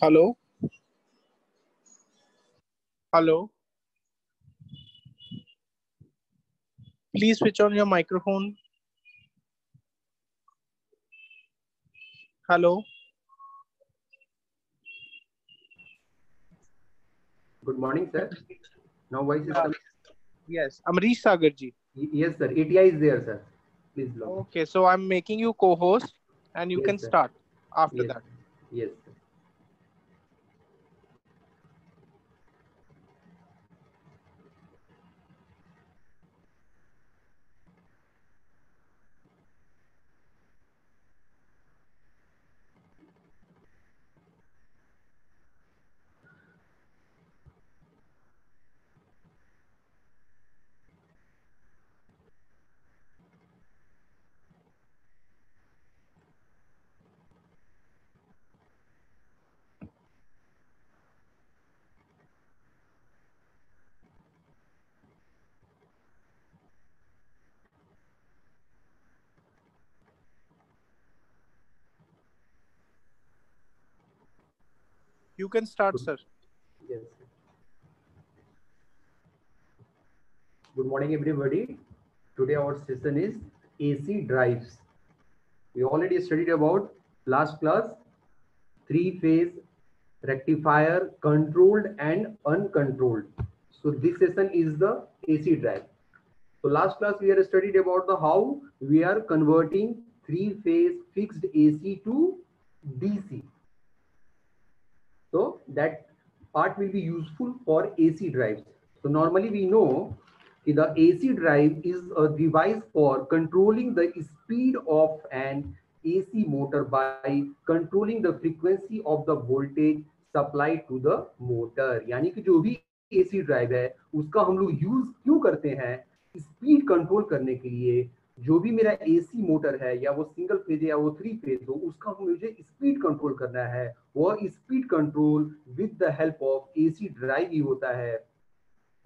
Hello, hello. Please switch on your microphone. Hello. Good morning, sir. Now voice is coming. Yes, Amrish Sagar ji. Yes, sir. ATI is there, sir. Please log in. Okay, so I'm making you co-host, and you can Yes, sir. start after Yes, that. yes, sir. You can start, Good, sir. yes. Good morning, everybody. Today our session is AC drives. We already studied about last class three-phase rectifier, controlled and uncontrolled. So this session is the AC drive. So last class we have studied about the how we are converting three-phase fixed AC to DC. So that part will be useful for AC drives. So normally we know the AC drive is a device for controlling the speed of an AC motor by controlling the frequency of the voltage supplied to the motor. यानी कि जो भी AC drive है उसका हम लोग use क्यों करते हैं स्पीड कंट्रोल करने के लिए जो भी मेरा एसी मोटर है या वो सिंगल फेज या वो थ्री फेज हो उसका मुझे स्पीड कंट्रोल करना है वो speed control with the help of AC drive ही होता है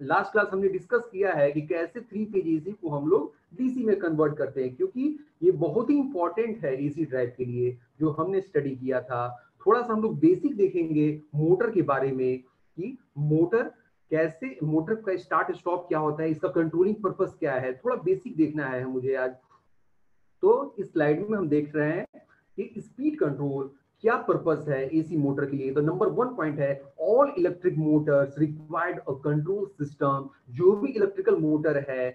लास्ट क्लास हमने डिस्कस किया है कि कैसे थ्री फेज एसी को हम लोग डीसी में कन्वर्ट करते हैं क्योंकि ये बहुत ही इंपॉर्टेंट है एसी ड्राइव के लिए जो हमने स्टडी किया था थोड़ा सा हम लोग बेसिक देखेंगे मोटर के बारे में कि मोटर कैसे मोटर का स्टार्ट स्टॉप क्या होता है इसका कंट्रोलिंग पर्पस क्या है थोड़ा बेसिक देखना है मुझे आज तो इस स्लाइड में हम देख रहे हैं कि स्पीड कंट्रोल क्या पर्पस है एसी मोटर के लिए तो नंबर 1 पॉइंट है all electric Motors required a control system जो भी इलेक्ट्रिकल मोटर है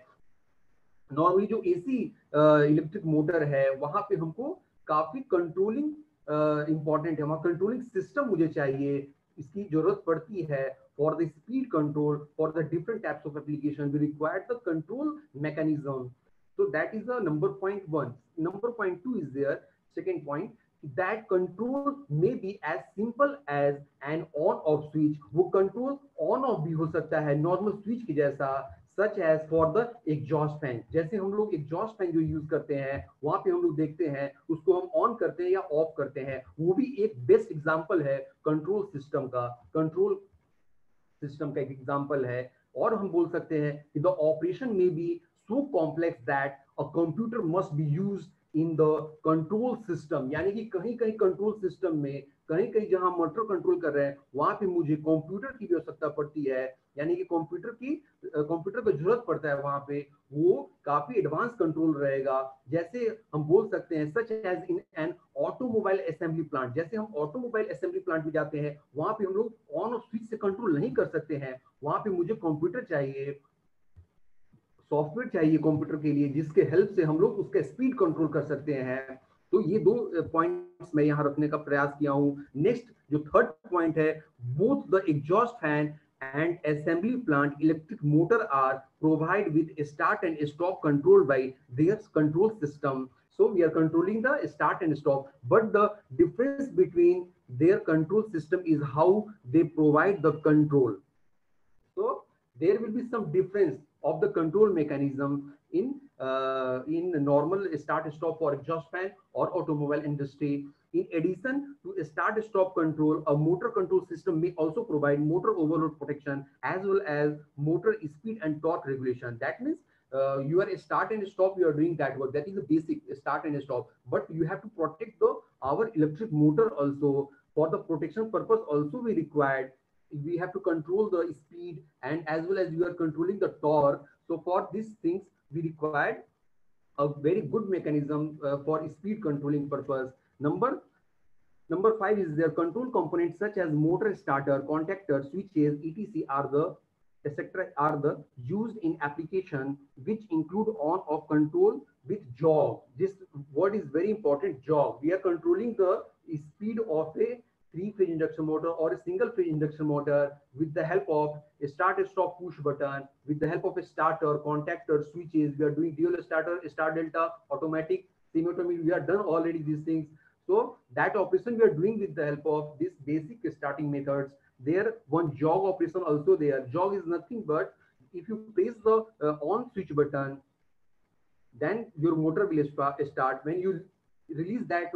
नॉर्मली जो एसी इलेक्ट्रिक मोटर है वहां पे हमको काफी कंट्रोलिंग इंपॉर्टेंट है वहां कंट्रोलिंग सिस्टम मुझे चाहिए इसकी जरूरत पड़ती है for the speed control for the different types of application we required the control mechanism so that is the number point one number point two is there second point that control may be as simple as an on off switch वो control on off भी हो सकता है normal switch के जैसा such as for the exhaust fan जैसे हम लोग एग्जॉस्ट फैन जो यूज करते हैं वहां पे हम लोग देखते हैं उसको हम ऑन करते हैं या ऑफ करते हैं वो भी एक बेस्ट एग्जांपल है कंट्रोल सिस्टम का कंट्रोल सिस्टम का एक एग्जांपल है और हम बोल सकते हैं कि द ऑपरेशन में be so complex that a computer must be used in the control system यानी कि कहीं कहीं कंट्रोल सिस्टम में कहीं कहीं जहां मोटर कंट्रोल कर रहे हैं वहां पे मुझे कंप्यूटर की भी आवश्यकता पड़ती है यानी कि कंप्यूटर का जरूरत पड़ता है वहां पे वो काफी एडवांस कंट्रोल रहेगा जैसे हम बोल सकते हैं such as in an automobile assembly plant जैसे हम ऑटोमोबाइल असेंबली प्लांट में जाते हैं वहां पे हम लोग ऑन और स्विच से कंट्रोल नहीं कर सकते हैं वहां पे मुझे कंप्यूटर चाहिए सॉफ्टवेयर चाहिए कंप्यूटर के लिए जिसके हेल्प से हम लोग उसका स्पीड कंट्रोल कर सकते हैं तो ये दो पॉइंट्स मैं यहाँ रखने का प्रयास किया हूँ नेक्स्ट जो थर्ड पॉइंट है both the exhaust fan and assembly plant electric motor are provide with start and stop control by their control system so we are controlling the start and stop but the difference between their control system is how they provide the control so there will be some difference of the control mechanism in normal start stop for exhaust fan or automobile industry. In addition to start stop control, a motor control system may also provide motor overload protection as well as motor speed and torque regulation. That means you are start and stop you are doing that work that is the basic start and stop but you have to protect the our electric motor also For the protection purpose also we have to control the speed, and as well as we are controlling the torque. So for these things we required a very good mechanism for speed controlling purpose. Number five is their control components such as motor starter, contactor, switches, etc. Are the used in application which include on-off control with jog. This word is very important, jog. We are controlling the speed of a three-phase induction motor or a single-phase induction motor with the help of a start and stop push button, with the help of a starter, contactor, switches. We are doing dual starter, start delta, automatic, semi-automatic. We are done already these things. So that operation we are doing with the help of this basic starting methods. There one jog operation also there. Jog is nothing but if you press the on switch button, then your motor will start. When you release that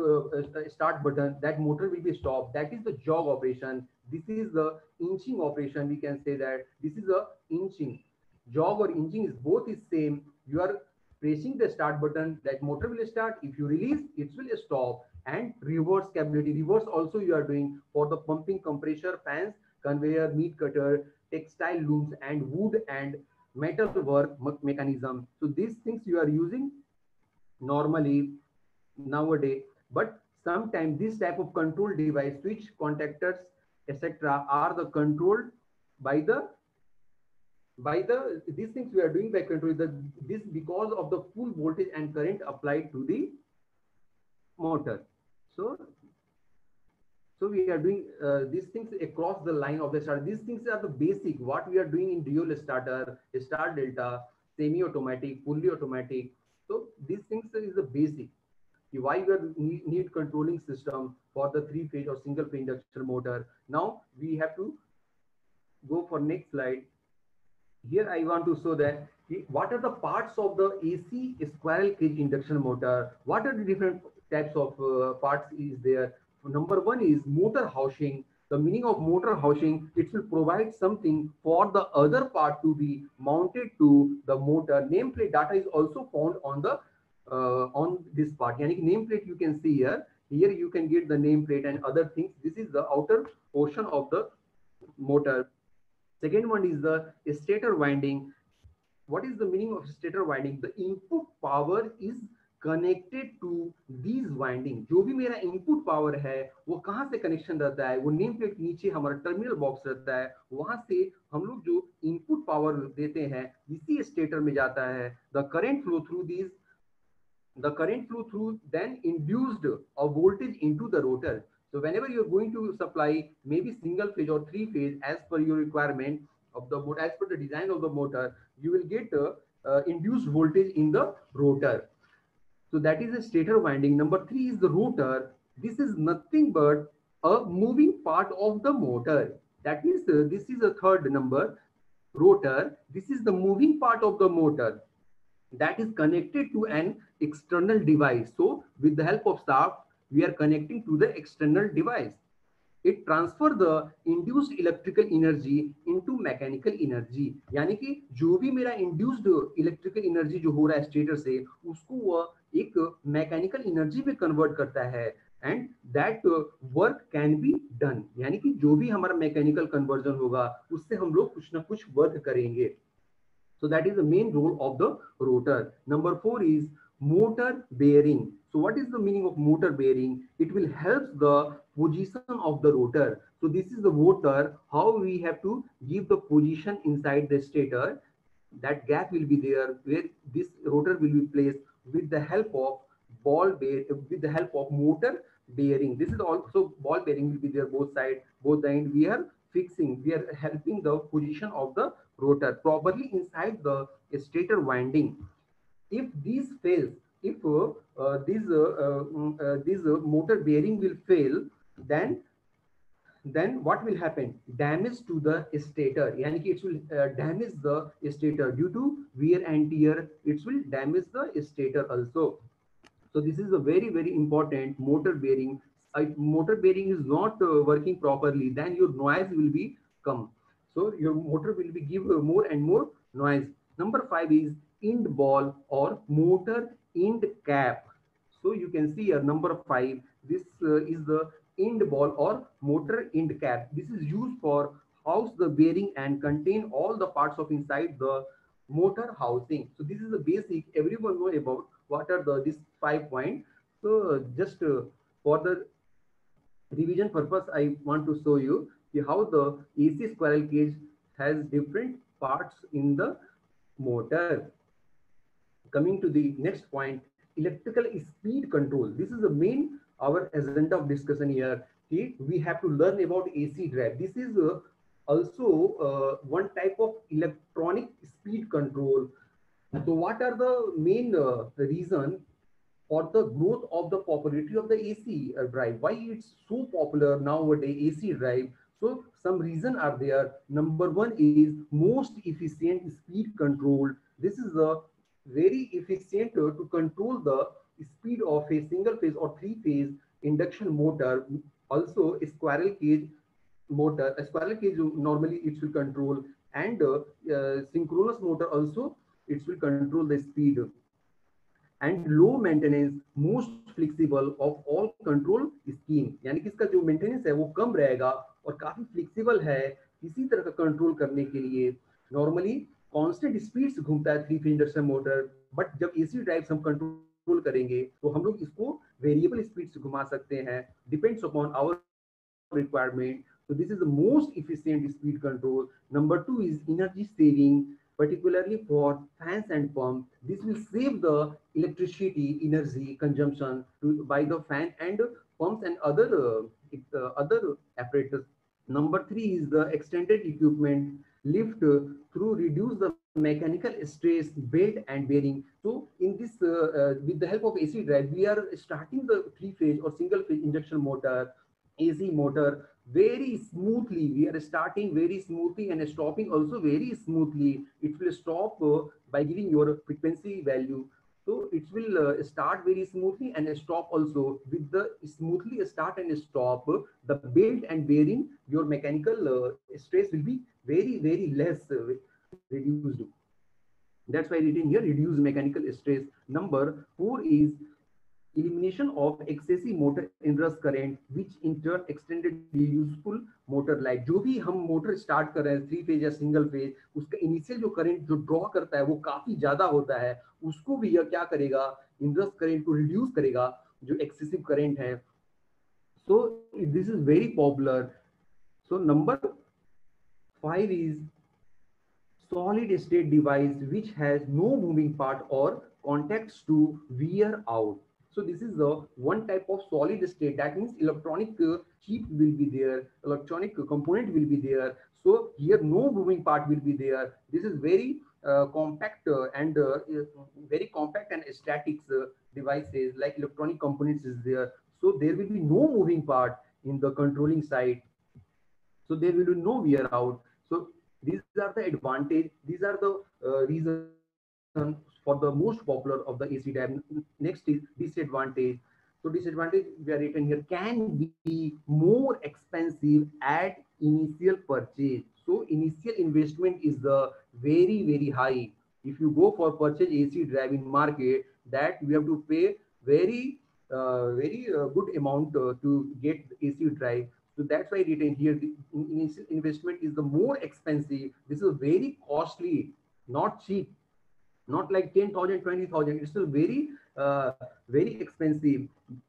start button, that motor will be stopped. That is the jog operation. This is the inching operation. We can say that this is a inching. Jog or inching is both is same. You are pressing the start button, that motor will start. If you release, it will stop. And reverse capability. Reverse also you are doing for the pumping, compressor, fans, conveyor, meat cutter, textile looms, and wood and metal work mechanism. So these things you are using normally nowadays, but sometimes this type of control device, switch, contactors, etc., are the controlled by the these things we are doing by control this because of the full voltage and current applied to the motor. So we are doing these things across the line of the starter. These things are the basic what we are doing in dual starter, start delta, semi-automatic, fully automatic. So these things is the basic. Why we are need controlling system for the three-phase or single-phase induction motor. Now we have to go for next slide. Here I want to show that what are the parts of the AC squirrel cage induction motor. What are the different types of parts is there? Number one is motor housing. The meaning of motor housing, it will provide something for the other part to be mounted to the motor. Nameplate data is also found on the on this part. Yani nameplate you can see here. Here you can get the nameplate and other things. This is the outer portion of the motor. Second one is the stator winding. What is the meaning of stator winding? The input power is connected to these winding. जो भी मेरा input power है वो कहाँ से connection रहता है, वो नेम प्लेट के नीचे हमारा टर्मिनल बॉक्स रहता है, वहां से हम लोग जो इनपुट पावर देते हैं इसी स्टेटर में जाता है. The current flow through then induced a voltage into the rotor. So whenever you're going to supply maybe single phase or three phase as per your requirement of the motor, as per the design of the motor, you will get induced voltage in the rotor. So that is a stator winding. Number three is the rotor. This is nothing but a moving part of the motor. That means this is a third number, rotor. This is the moving part of the motor that is connected to an external device. So with the help of shaft, we are connecting to the external device. It transfer the induced electrical energy into mechanical energy. यानी कि जो भी मेरा induced electrical energy जो हो रहा है stator से, उसको वह एक मैकेनिकल एनर्जी में कन्वर्ट करता है. And that work can be done. यानी कि जो भी हमारा मैकेनिकल कन्वर्जन होगा उससे हम लोग कुछ ना कुछ वर्क करेंगे. So that is the main role of the rotor. Number 4 is motor bearing. So what is the meaning of motor bearing? It will help the position of the rotor. So this is the motor, how we have to give the position inside the stator. That gap will be there where this rotor will be placed with the help of with the help of motor bearing. This is also ball bearing will be there both sides, both the end. We are fixing, we are helping the position of the rotor properly inside the stator winding. If this fails, if this motor bearing will fail, then what will happen? Damage to the stator. Yani ki it will damage the stator due to wear and tear. It will damage the stator also. So this is a very, very important motor bearing. Motor bearing is not working properly, then your noise will be come. So your motor will be give more and more noise. Number 5 is end ball or motor end cap. So you can see here number 5. This is the end ball or motor end cap. This is used for house the bearing and contain all the parts of inside the motor housing. So this is the basic everyone know about what are the this 5 points. So just for the revision purpose, I want to show you how the AC squirrel cage has different parts in the motor. Coming to the next point, electrical speed control. This is the main our agenda of discussion here. Okay? We have to learn about AC drive. This is also one type of electronic speed control. So what are the main reason for the growth of the popularity of the AC drive? Why it's so popular nowadays, AC drive? So some reason are there. Number one is most efficient speed control. This is a very efficient to control the speed of a single phase or three phase induction motor. Also a squirrel cage motor. A squirrel cage normally it will control, and synchronous motor also it will control the speed, and low maintenance, most flexible of all control scheme. यानी कि इसका जो maintenance है वो कम रहेगा और काफी flexible है किसी तरह का कंट्रोल करने के लिए. नॉर्मली कांस्टेंट स्पीड से घूमता है three phase induction motor, but जब एसी ड्राइव हम कंट्रोल करेंगे तो हम लोग इसको वेरिएबल स्पीड से घुमा सकते हैं, depends upon our requirement. So this is the most efficient speed control. Number two is energy saving, particularly for fans and pumps. This will save the electricity energy consumption by the fan and pumps and other apparatus. Number three is the extended equipment lift through reduce the mechanical stress, belt and bearing. So in this, with the help of AC drive, we are starting the three phase or single phase injection motor, AC motor very smoothly. We are starting very smoothly and stopping also very smoothly. It will stop by giving your frequency value. So it will start very smoothly and stop also. With the smoothly start and stop, the belt and bearing, your mechanical stress will be very less reduced. That's why written here reduce mechanical stress. Number four is elimination of excessive motor inrush current, which in turn extended useful motor life. जो भी हम motor start कर रहे हैं three phase या single phase, उसका initial जो current जो ड्रॉ करता है वो काफी ज्यादा होता है, उसको भी यह क्या करेगा, इनरश करंट को रिड्यूस करेगा जो एक्सेसिव करंट है. So this is very popular. So number 5 is solid state device which has no moving part or contacts to wear out. So this is the one type of solid state. That means electronic chip will be there, electronic component will be there. So here no moving part will be there. This is very compact and very compact and static devices like electronic components is there. So there will be no moving part in the controlling side. So there will be no wear out. So these are the advantage. These are the reasons for the most popular of the AC drive. Next is disadvantage. So disadvantage we are written here, can be more expensive at initial purchase. So initial investment is the very high. If you go for purchase AC drive in market, that we have to pay very good amount to get AC drive. So that's why written here the initial investment is the more expensive. This is very costly, not cheap, not like 10,000, 20,000. It's still very expensive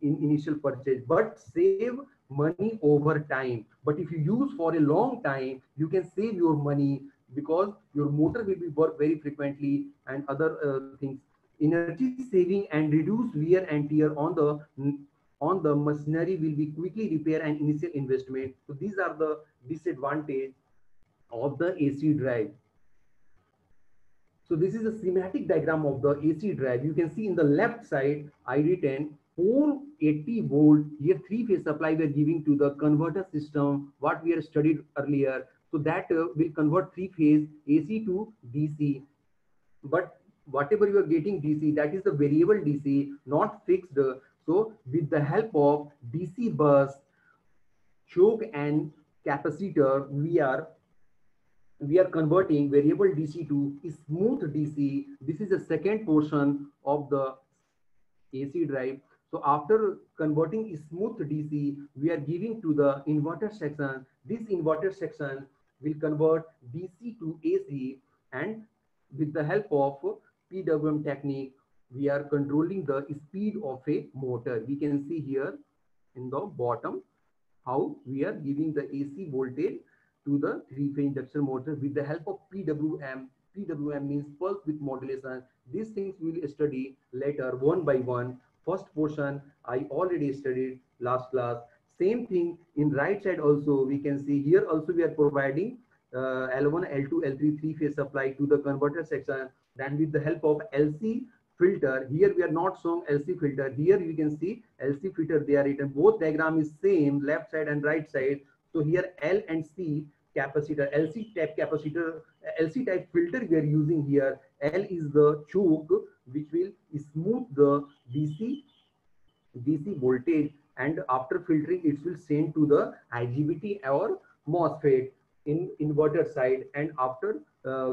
in initial purchase, but save money over time. But if you use for a long time, you can save your money because your motor will be work very frequently and other things. Energy saving and reduce wear and tear on the machinery will be quickly repair and initial investment. So these are the disadvantage of the AC drive. So this is a schematic diagram of the AC drive. You can see in the left side, I written 480 volt. Here three phase supply we are giving to the converter system, what we have studied earlier. So that will convert three phase AC to DC. But whatever you are getting DC, that is the variable DC, not fixed. So with the help of DC bus, choke and capacitor, we are converting variable DC to smooth DC. This is the second portion of the AC drive. So after converting smooth DC, we are giving to the inverter section. This inverter section will convert DC to AC, and with the help of PWM technique, we are controlling the speed of a motor. We can see here in the bottom how we are giving the AC voltage to the three-phase induction motor with the help of PWM. PWM means pulse width modulation. These things we will study later one by one. First portion I already studied last class. Same thing in right side also we can see here also we are providing L1, L2, L3 three-phase supply to the converter section. Then with the help of LC filter, here we are not showing LC filter. Here you can see LC filter, they are written. Both diagram is same, left side and right side. So here L and C capacitor, LC type capacitor, LC type filter we are using here. L is the choke which will smooth the DC voltage, and after filtering it will send to the IGBT or MOSFET in inverter side, and after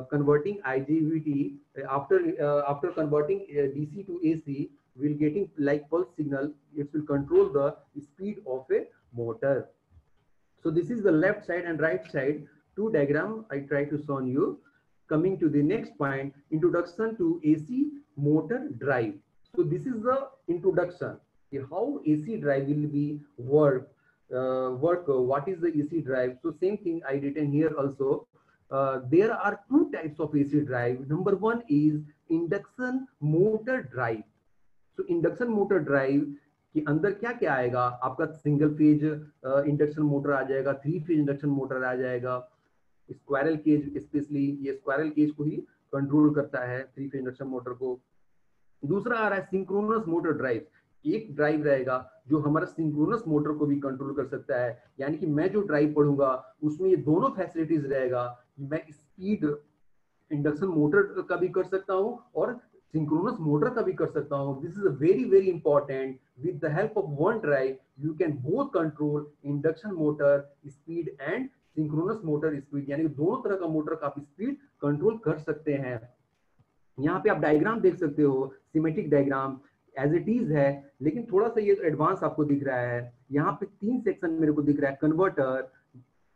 converting IGBT, after converting DC to AC, we'll getting like pulse signal. It will control the speed of a motor. So this is the left side and right side two diagram I try to show you. Coming to the next point, introduction to AC motor drive. So this is the introduction. How AC drive will be work. What is the AC drive? So same thing I written here also. There are two types of AC drive. Number one is induction motor drive. So induction motor drive कि अंदर क्या क्या आएगा आपका single phase induction motor आ जाएगा, three phase induction motor आ जाएगा, squirrel cage, specially ये squirrel cage को ही कंट्रोल करता है थ्री फेज इंडक्शन मोटर को. दूसरा आ रहा है सिंक्रोनस मोटर ड्राइव. एक ड्राइव रहेगा जो हमारा सिंक्रोनस मोटर को भी कंट्रोल कर सकता है, यानी कि मैं जो ड्राइव पढ़ूंगा उसमें ये दोनों फैसिलिटीज रहेगा. मैं स्पीड इंडक्शन मोटर का भी कर सकता हूं और synchronous motor का भी कर सकता हूं. This is a very important. With the help of one drive, you can both control induction motor speed and synchronous motor speed. यानी कि दोनों तरह का मोटर का आप स्पीड कंट्रोल कर सकते हैं. यहाँ पे आप डायग्राम देख सकते हो, symmetric diagram as it is है, लेकिन थोड़ा सा ये एडवांस आपको दिख रहा है. यहाँ पे तीन सेक्शन मेरे को दिख रहा है. Converter,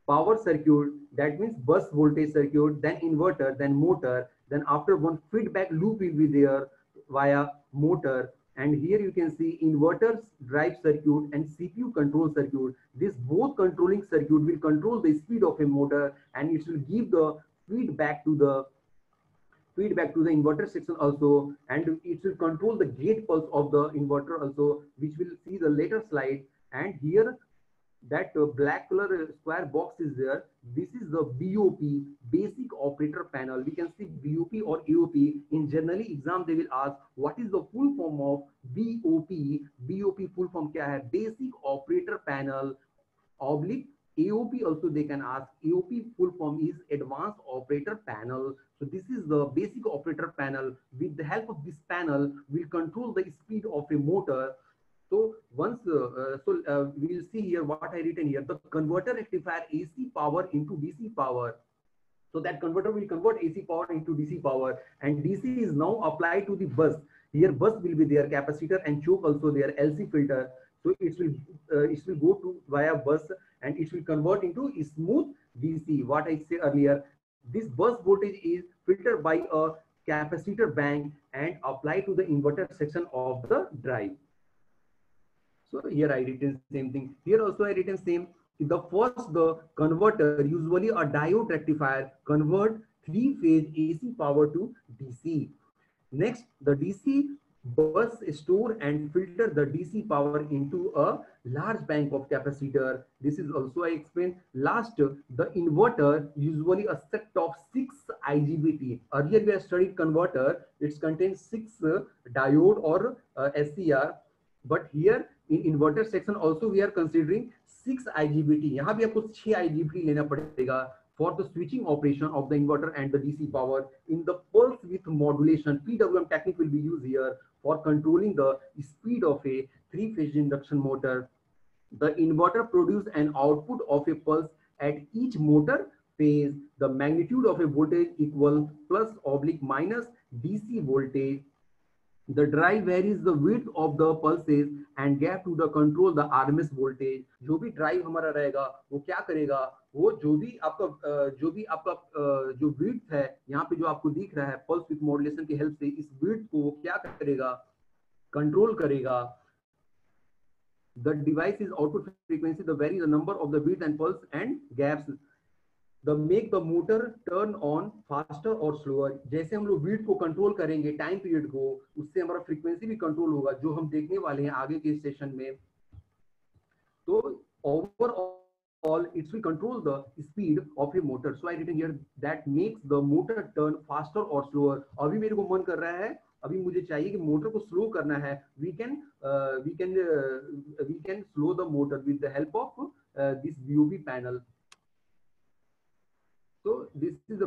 power circuit, that means bus voltage circuit, then inverter, then motor, then after one feedback loop will be there via motor, and here you can see inverters drive circuit and CPU control circuit. This both controlling circuit will control the speed of a motor, and it will give the feedback to the inverter section also, and it will control the gate pulse of the inverter also, which we'll see the later slide. And here that black color square box is there. This is the BOP, basic operator panel. We can see BOP or AOP. In generally exam they will ask what is the full form of BOP. BOP full form क्या है? Basic operator panel oblique AOP also they can ask. AOP full form is advanced operator panel. So this is the basic operator panel. With the help of this panel, we'll control the speed of a motor. So once, we will see here what I written here. The converter rectifier AC power into DC power. So that converter will convert AC power into DC power, and DC is now applied to the bus. Here bus will be there, capacitor and choke also there, LC filter. So it will go to via bus, and it will convert into smooth DC. What I said earlier, this bus voltage is filtered by a capacitor bank and applied to the inverter section of the drive. So here I written same thing. Here also I written same. The converter, usually a diode rectifier, convert three-phase AC power to DC. Next, the DC bus store and filter the DC power into a large bank of capacitor. This is also I explained. Last, the inverter, usually a set of 6 IGBT. Earlier we have studied converter. It contains 6 diode or SCR. But here in inverter section also we are considering 6 IGBT. यहाँ भी आपको 6 IGBT लेना पड़ेगा for the switching operation of the inverter and the DC power. In the pulse width modulation, PWM technique will be used here for controlling the speed of a three-phase induction motor. The inverter produces an output of a pulse at each motor phase. The magnitude of a voltage equal plus oblique minus DC voltage. The drive varies the width of the pulses and gap to the control the RMS voltage. जो भी drive हमारा रहेगा वो क्या करेगा, वो जो width है यहाँ पे जो आपको दिख रहा है पल्स विथ मॉड्यूलेशन की हेल्प से, इस width को वो क्या करेगा, कंट्रोल करेगा. The device is output frequency, the vary the number of the width and pulse and gaps. The make the motor turn on faster or slower. जैसे हम लोग वीट को कंट्रोल करेंगे टाइम पीरियड को, उससे हमारा फ्रीक्वेंसी भी कंट्रोल होगा, जो हम देखने वाले हैं आगे के सेशन में. तो overall it will control the speed of a motor. So I written here that makes the motor turn faster or slower. अभी मेरे को मन कर रहा है, अभी मुझे चाहिए कि मोटर को स्लो करना है. we can slow the motor with the help of this VOP panel. So this is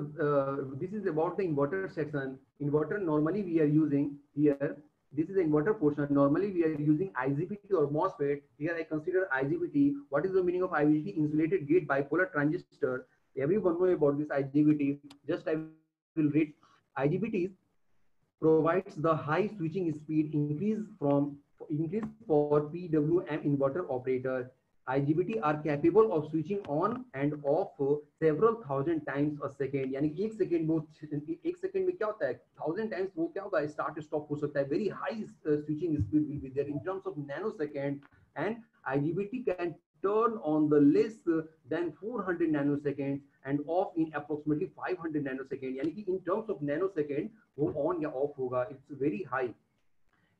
about the inverter section. Inverter normally we are using here. This is the inverter portion. Normally we are using IGBT or MOSFET. Here I consider IGBT. What is the meaning of IGBT? Insulated gate bipolar transistor. Everyone know about this IGBT. Just I will read. IGBT provides the high switching speed increase for PWM inverter operator. IGBT are capable of switching on and off several thousand times a second. यानी कि एक second में क्या होता है, 1000 times वो क्या होगा, स्टार्ट स्टॉप हो सकता है. Very high switching speed will be there in terms of nanosecond, and IGBT can turn on the less than 400 nanoseconds and off in approximately 500 nanoseconds. यानी कि in terms of nanosecond वो on या off होगा. It's very high.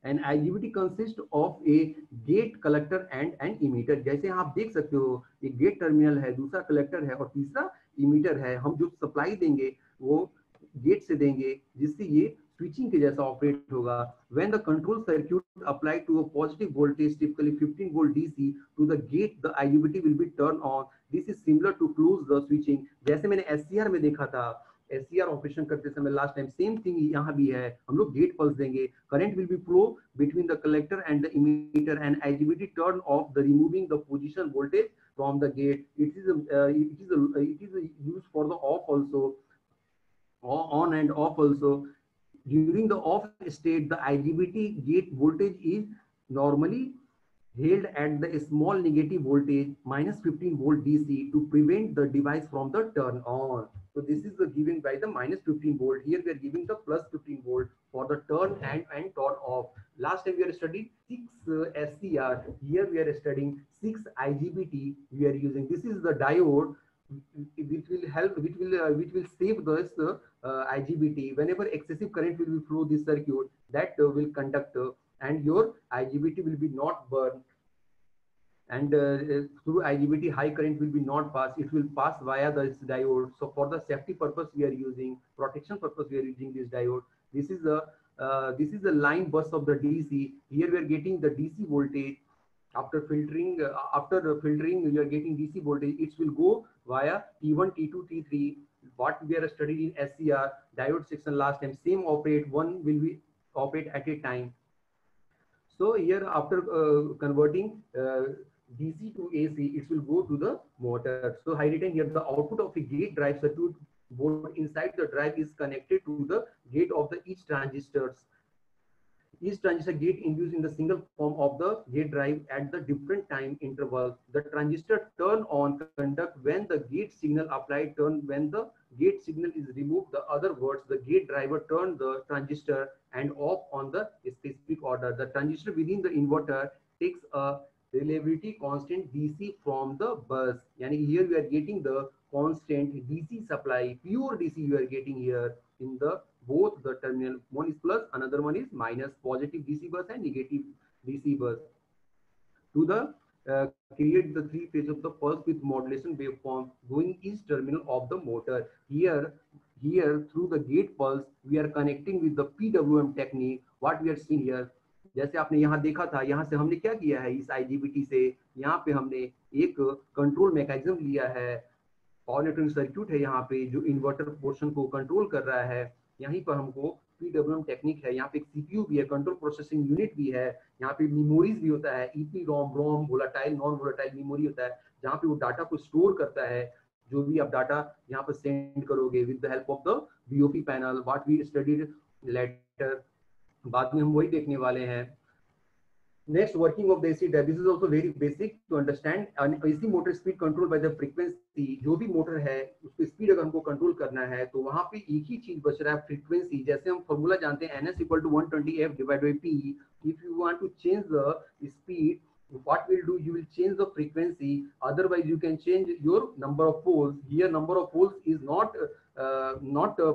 And IGBT consists of a gate, collector and an emitter. जैसे आप देख सकते हो, एक गेट टर्मिनल है, दूसरा कलेक्टर है और तीसरा इमीटर है. हम जो सप्लाई देंगे वो गेट से देंगे, जिससे ये स्विचिंग के जैसा ऑपरेट होगा. When the control circuit applied to a positive voltage, typically 15 volt DC, to the gate, the IGBT will be turned on. This is similar to close the switching. जैसे मैंने SCR में देखा था, SCR operation करते समय last time, same thing यहाँ भी है. हम लोग गेट पल्स देंगे, current will be flow between the collector and the emitter, and IGBT turn off the removing the position voltage from the gate. It is used for the off also, on and off also. During the off state, the IGBT gate voltage is normally held at the small negative voltage minus 15 volt DC to prevent the device from the turn on. So this is the given by the minus 15 volt. Here we are giving the plus 15 volt for the turn and turn off. Last time we are studying 6 SCR. Here we are studying 6 IGBT. We are using, this is the diode which will help, which will save this IGBT. Whenever excessive current will be flow this circuit, that will conduct and your IGBT will be not burned, and through IGBT high current will be not passed. It will pass via this diode. So for the safety purpose we are using, protection purpose we are using this diode. This is the line bus of the DC. Here we are getting the DC voltage. After filtering you are getting DC voltage. It will go via T1, T2, T3. What we are studying in SCR diode section last time, same operate, one will be operate at a time. So here after converting DC to AC, it will go to the motor. So I written here the output of a gate drive circuit board inside the drive is connected to the gate of the each transistors. Each transistor gate induced in the single form of the gate drive at the different time intervals. The transistor turn on conduct when the gate signal applied, turn when the gate signal is removed. The other words, the gate driver turn the transistor and off on the specific order. The transistor within the inverter takes a reliability constant DC from the bus. Yani here we are getting the constant DC supply, pure DC you are getting here in the both the terminal. One is plus, another one is minus, positive DC bus and negative DC bus. To the create the three phase of the pulse with modulation waveform going each terminal of the motor. Here through the gate pulse we are connecting with the PWM technique. What we are seeing here, जैसे आपने यहाँ देखा था, यहाँ से हमने क्या किया है, इस IGBT से यहाँ पे हमने एक कंट्रोल मैकेनिज्म लिया है. पावर नेटवर्क सर्क्यूट है यहाँ पे जो इन्वर्टर पोर्शन को कंट्रोल कर रहा है. यहीं पर हमको PWM टेक्निक है, यहाँ पे एक CPU भी है, कंट्रोल प्रोसेसिंग यूनिट भी है, यहाँ पे मेमोरीज भी होता है, EPROM, ROM, volatile, non volatile memory होता है, जहाँ पे वो डाटा को स्टोर करता है. जो भी आप डाटा यहाँ पर सेंड करोगे with the help of the VOP panel, what we studied later. बाद में हम वही देखने वाले हैं। Next, working of the AC drive. This is also very basic to understand. An AC motor speed control by the frequency. जो भी motor है उसकी स्पीड अगर हमको कंट्रोल करना है तो वहां पे एक ही चीज बच रहा है, फ्रीक्वेंसी। जैसे हम फॉर्मूला जानते हैं NS equal to 120F divided by P. If you want to change the speed, what will do, you will change the frequency. Otherwise you can change your number of poles. Here number of poles is not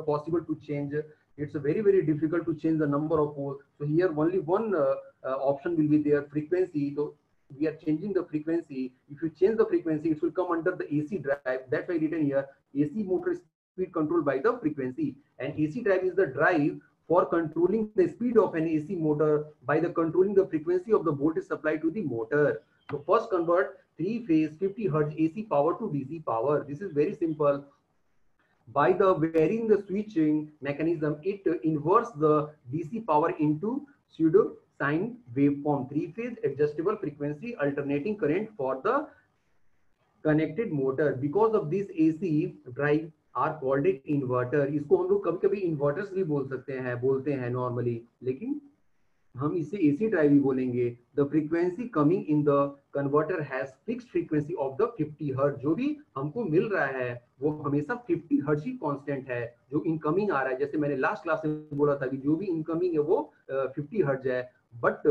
possible to change. It's very difficult to change the number of poles. So here only one option will be there, frequency. So we are changing the frequency. If you change the frequency, it will come under the AC drive. That's why written here, AC motor speed controlled by the frequency. And AC drive is the drive for controlling the speed of an AC motor by the controlling the frequency of the voltage supply to the motor. So first convert 3-phase 50 Hz AC power to DC power. This is very simple. By the varying the switching mechanism, it inverts the DC power into pseudo sine waveform, 3-phase adjustable frequency alternating current for the connected motor. Because of this, AC drive are called it inverter. इसको हम लोग कभी-कभी inverters भी बोलते हैं normally, लेकिन हम इसे AC drive भी बोलेंगे। The frequency coming in the converter has fixed frequency of the 50 Hz. जो भी हमको मिल रहा है वो हमेशा 50 Hz ही कांस्टेंट है। जो इनकमिंग आ रहा है, जैसे मैंने लास्ट क्लास में बोला था कि जो भी इनकमिंग है वो 50 Hz है, but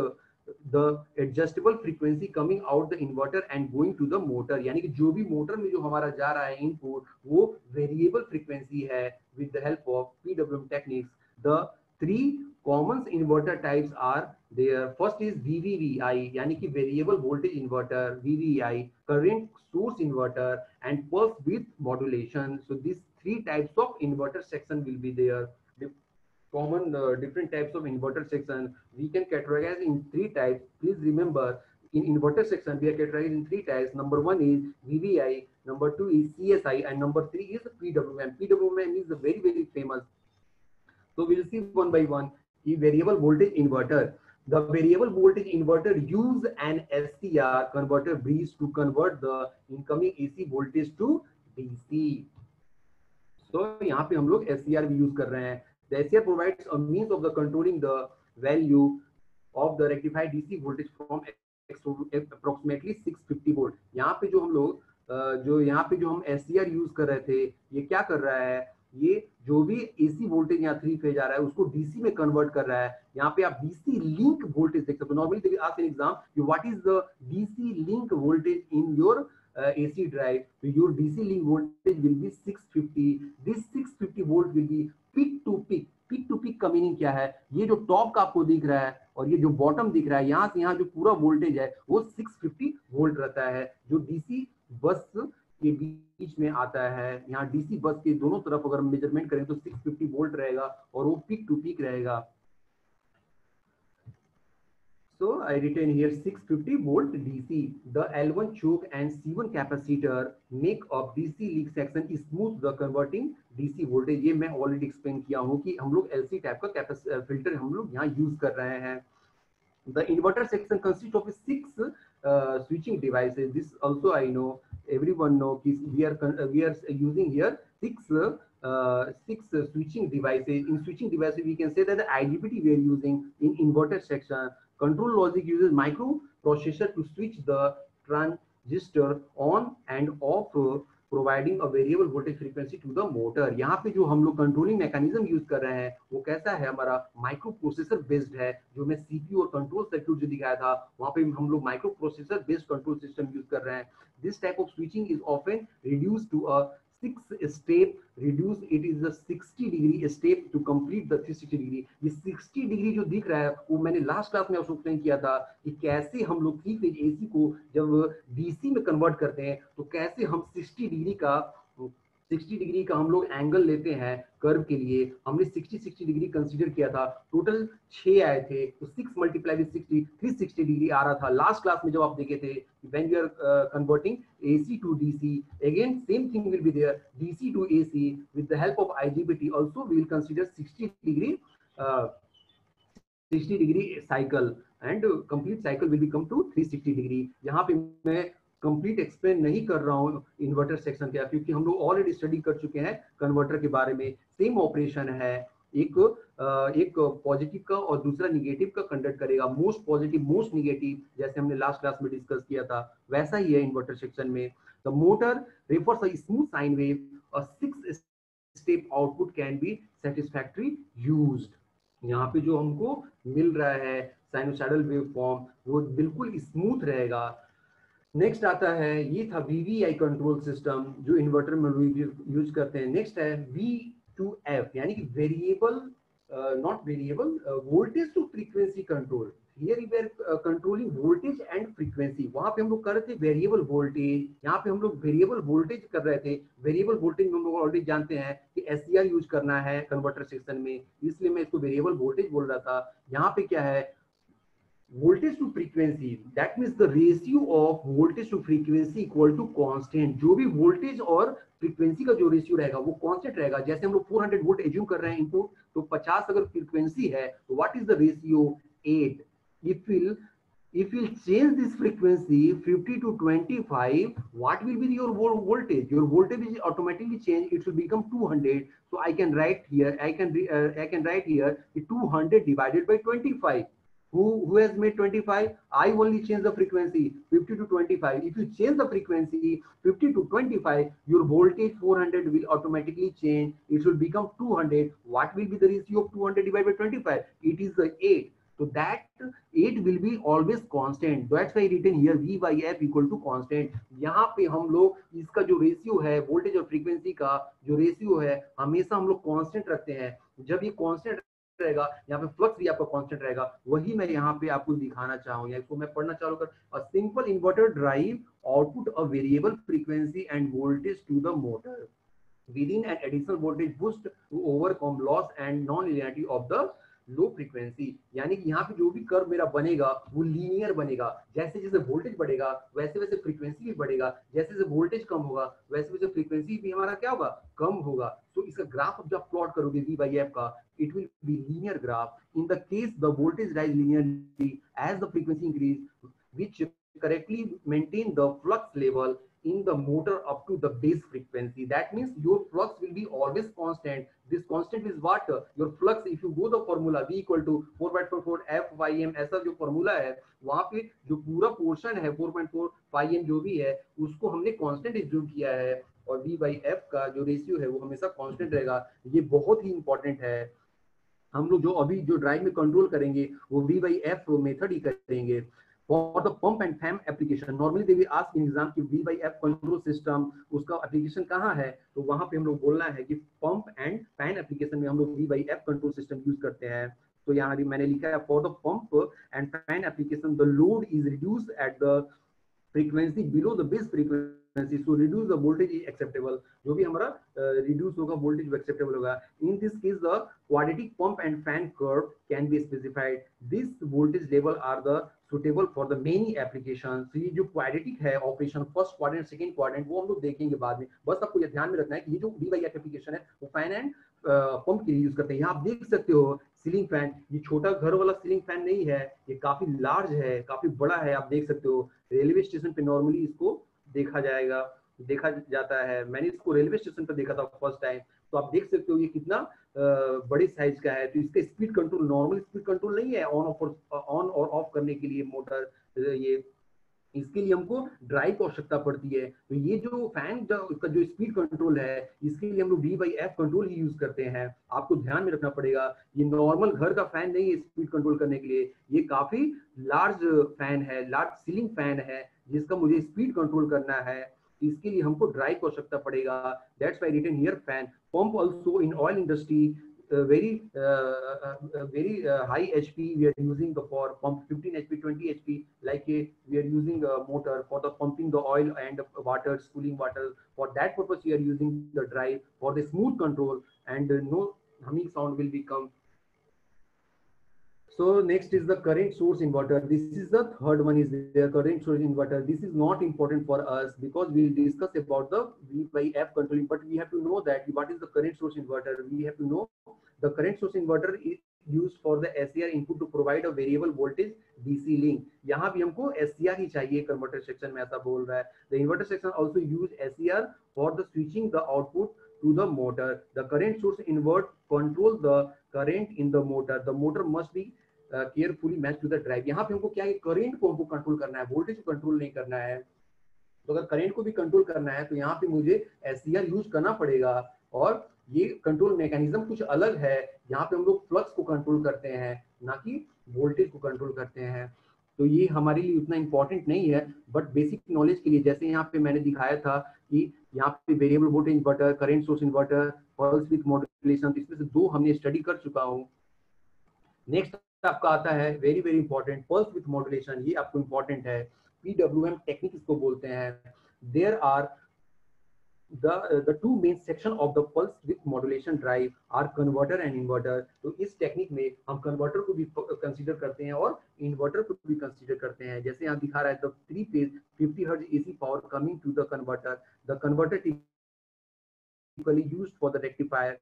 the adjustable frequency coming out the inverter and going to the motor, यानी कि जो भी मोटर में जो हमारा जा रहा है इनपुट वो वेरिएबल फ्रीक्वेंसी है। with the help of PWM techniques, the three common inverter types are there. First is VVVI, यानी कि variable voltage inverter, VVI, current source inverter, and pulse width modulation. So these three types of inverter section will be there. The common different types of inverter section we can categorize in three types. Please remember, in inverter section we are categorized in three types. Number one is VVI, number two is CSI, and number three is PWM. PWM is very famous. So we'll see one by one. The variable voltage inverter. The variable voltage inverter use an SCR converter bridge to convert the incoming AC voltage to DC. So यहाँ पे हम लोग SCR भी use कर रहे हैं. The SCR provides a means of the controlling the value of the rectified DC voltage from approximately 650 volt. यहाँ पे जो हम लोग जो हम SCR यूज कर रहे थे, ये क्या कर रहा है, ये जो भी AC वोल्टेज यहाँ 3 फेज आ रहा है उसको DC में कन्वर्ट कर रहा है। यहाँ पे आप DC लिंक वोल्टेज देख सकते हो। नॉर्मली देखिए आज exam, what is the DC link voltage in your AC drive? So your DC link voltage will be 650. This 650 volt will be peak to peak. Peak to peak का meaning क्या है? ये जो टॉप का आपको दिख रहा है और ये जो बॉटम दिख रहा है, यहाँ से यहाँ जो पूरा वोल्टेज है वो 650 वोल्ट रहता है, जो डीसी बस के बीच में आता है। यहाँ डीसी बस के दोनों तरफ अगर हम मेजरमेंट करें तो 650 वोल्ट रहेगा और वो पीक टू पीक रहेगा। So I written here 650 volt DC. The L1 choke and C1 capacitor make of DC leak section smooth the converting DC voltage. ये मैं already explain किया हूँ कि हम लोग LC type का filter हम लोग यहाँ use कर रहे हैं। The inverter section consists of 6 switching devices. This also I know, everyone know. We are using here 6 switching devices. In switching devices, we can say that the IGBT we are using in inverter section. Control logic uses microprocessor to switch the transistor on and off, providing a variable voltage frequency to the motor. यहाँ पे जो हम लोग controlling mechanism use कर रहे हैं वो कैसा है, हमारा माइक्रो प्रोसेसर बेस्ड है। जो मैं सीपीयू और कंट्रोल सर्किट जो दिखाया था वहाँ पे हम लोग microprocessor based control system use कर रहे हैं। This type of switching is often reduce to a 6 step reduce. It is a 60 degree step to complete the 360 degree. ये 60 डिग्री जो दिख रहा है वो मैंने लास्ट क्लास में आपको एक्सप्लेन किया था कि कैसे हम लोग 3 फेज एसी को जब डीसी में कन्वर्ट करते हैं तो कैसे हम 60 डिग्री का हम लोग एंगल लेते हैं कर्व के लिए। हमने 60 डिग्री कंसीडर किया था, टोटल 6 आए थे तो 6 मल्टीप्लाई विद 60 360 डिग्री आ रहा था लास्ट क्लास में जब आप देखे थे। when you are converting AC to DC, again same thing will be there, DC to AC with the help of IGBT. Also we will consider 60 degree cycle and complete cycle will become to 360 degree. यहाँ पे मैं complete explain नहीं कर रहा हूँ inverter section का, क्योंकि हम लोग ऑलरेडी स्टडी कर चुके हैं कन्वर्टर के बारे में। सेम ऑपरेशन है एक पॉजिटिव का और दूसरा निगेटिव का कंडक्ट करेगा, मोस्ट पॉजिटिव मोस्ट निगेटिव, जैसे हमने लास्ट क्लास में डिस्कस किया था वैसा ही है इन्वर्टर सेक्शन में। The motor refers a smooth sine wave, a 6 step output can be satisfactory used. यहाँ पे जो हमको मिल रहा है साइनोसॉइडल वेव फॉर्म वो बिल्कुल स्मूथ रहेगा। नेक्स्ट आता है, ये था VVI कंट्रोल सिस्टम जो इन्वर्टर में यूज करते हैं। नेक्स्ट है V2F यानी कि variable not variable voltage to frequency control. Here we are controlling voltage and frequency. वहां पे हम लोग कर रहे थे वेरिएबल वोल्टेज, यहाँ पे हम लोग वेरिएबल वोल्टेज कर रहे थे। वेरिएबल वोल्टेज हम लोग ऑलरेडी जानते हैं कि SCR यूज करना है कन्वर्टर सेक्शन में, इसलिए मैं इसको वेरिएबल वोल्टेज बोल रहा था। यहाँ पे क्या है, voltage to frequency, that means the ratio of voltage to frequency equal to constant. जो भी वोल्टेज और फ्रीक्वेंसी का जो रेशियो रहेगा वो कांस्टेंट रहेगा। जैसे हम लोग 400 वोल्ट एज्यूम कर रहे हैं इनपुट, तो 50 अगर फ्रीक्वेंसी है तो what is the ratio 8। if we'll change this frequency 50 to 25, what will be your voltage? Your voltage is automatically changed, it will become 200. So I can write here, I can write here 200 divided by 25. Who has made 25? I only change the frequency 50 to 25. If you change the frequency 50 to 25, your voltage 400 will automatically change, it will become 200. What will be the ratio of 200 divided by 25? It is the 8. So that 8 will be always constant. That's why written here V by F equal to constant. यहाँ पे हम लोग इसका जो ratio है voltage और frequency का जो रेशियो है हमेशा हम लोग कांस्टेंट रखते हैं। जब ये कांस्टेंट रहेगा, यहाँ पे फ्लक्स भी आपका कांस्टेंट रहेगा, वही मैं यहाँ पे आपको दिखाना चाहूंगा। इसको मैं पढ़ना चालू कर, a simple inverter drive output a variable frequency and voltage to the motor within an additional voltage boost to overcome loss and non-linearity of the low frequency. यानी कि यहाँ पे जो भी कर्व मेरा बनेगा वो लीनियर बनेगा। जैसे जैसे वोल्टेज बढ़ेगा वैसे वैसे फ्रीक्वेंसी भी बढ़ेगा, जैसे जैसे वोल्टेज कम होगा वैसे वैसे फ्रीक्वेंसी भी हमारा क्या होगा, कम होगा। तो इसका ग्राफ जब प्लॉट करोगे V by F का, it will be linear graph. In the case the voltage rise linearly as the frequency increase, which correctly maintain the flux level in the motor up to the base frequency. That means your flux will be always constant. This constant is what? Your flux, if you go the formula V equal to 4.44 F/m, ऐसा जो formula है वहाँ पे जो पूरा portion है 4.4 phi m जो भी है उसको हमने कांस्टेंट एज्यूम किया है, और V by F का जो रेशियो है वो हमेशा कांस्टेंट रहेगा। ये बहुत ही इंपॉर्टेंट है। हम लोग जो अभी जो ड्राइव में कंट्रोल करेंगे वो V by F मेथड ही करेंगे। For the pump and fan application, normally they will ask in exam कि V by F control system उसका एप्लीकेशन कहाँ है, तो वहां पे हम लोग बोलना है कि पंप एंड फैन एप्लीकेशन में हम लोग V by F control system use करते हैं। तो यहाँ भी मैंने लिखा है for the pump and fan application the load is reduced at the frequency below the base frequency, so reduce the voltage is acceptable. जो भी हमारा रिड्यूस होगा वोल्टेज वो एक्सेप्टेबल होगा। In this case the quadratic pump and fan curve can be specified. This voltage level are the suitable for the many application. ये जो quadratic है operation, first quadrant second quadrant, वो हम लोग देखेंगे बाद में। बस आपको ये ध्यान में रखना है कि ये जो V by F एप्लीकेशन है वो फैन एंड पंप के लिए यूज करते हैं। यहाँ आप देख सकते हो सीलिंग फैन, ये छोटा घर वाला सीलिंग फैन नहीं है, ये काफी लार्ज है, काफी बड़ा है। आप देख सकते हो रेलवे स्टेशन पे नॉर्मली इसको देखा जाता है। मैंने इसको रेलवे स्टेशन पे देखा था फर्स्ट टाइम, तो आप देख सकते हो ये कितना बड़े साइज का है। तो इसका speed control normal speed control नहीं है ऑन और ऑफ करने के लिए मोटर, ये इसके लिए हमको ड्राइव की आवश्यकता पड़ती है। तो ये जो फैन का जो स्पीड कंट्रोल है इसके लिए हम लोग V by F control he use करते हैं। आपको ध्यान में रखना पड़ेगा, ये नॉर्मल घर का फैन नहीं है स्पीड कंट्रोल करने के लिए, ये काफी लार्ज फैन है, लार्ज सीलिंग फैन है जिसका मुझे स्पीड कंट्रोल करना है। इसके लिए हमको ड्राइव की आवश्यकता पड़ेगा। That's why written here fan. Pump also in oil industry very high HP we are using for pump, 15 HP 20 HP, like we are using a motor for the pumping the oil and water, cooling water. For that purpose we are using the drive for the smooth control, and no humming sound will become. So next is the current source inverter. This is the third one, is the current source inverter. This is not important for us because we will discuss about the V by F controlling, but we have to know that what is the current source inverter. We have to know the current source inverter is used for the SCR input to provide a variable voltage DC link. यहाँ भी हमको SCR ही चाहिए, converter section में ऐसा बोल रहा है। The inverter section also use SCR for the switching the output to the motor. The current source invert control the current in the motor. The motor must be carefully matched to the drive. यहाँ पे हमको क्या है, current को हमको control करना है, voltage को कंट्रोल नहीं करना है। तो अगर करंट को भी कंट्रोल करना है तो यहाँ पे मुझे SCR यूज करना पड़ेगा, और ये कंट्रोल मैकेनिज्म कुछ अलग है। यहाँ पे हम लोग फ्लक्स को कंट्रोल करते हैं, ना कि वोल्टेज को कंट्रोल करते हैं। तो ये हमारे लिए उतना इंपॉर्टेंट नहीं है, बट बेसिक नॉलेज के लिए, जैसे यहाँ पे मैंने दिखाया था कि यहाँ पे variable voltage inverter, current source inverter, pulse with modulation, इसमें से 2 हमने स्टडी कर चुका हूँ। नेक्स्ट आपका आता है very very important, pulse with modulation. ये आपको इंपॉर्टेंट है, PWM टेक्निक इसको बोलते हैं। There are the two main section of the pulse width modulation drive are converter and inverter। तो इस टेक्निक में हम कन्वर्टर को भी कंसीडर करते हैं और इन्वर्टर को भी कंसीडर करते हैं। जैसे यहाँ दिखा रहा है, the 3 phase 50 hertz AC power coming to the converter. The converter typically used for the rectifier,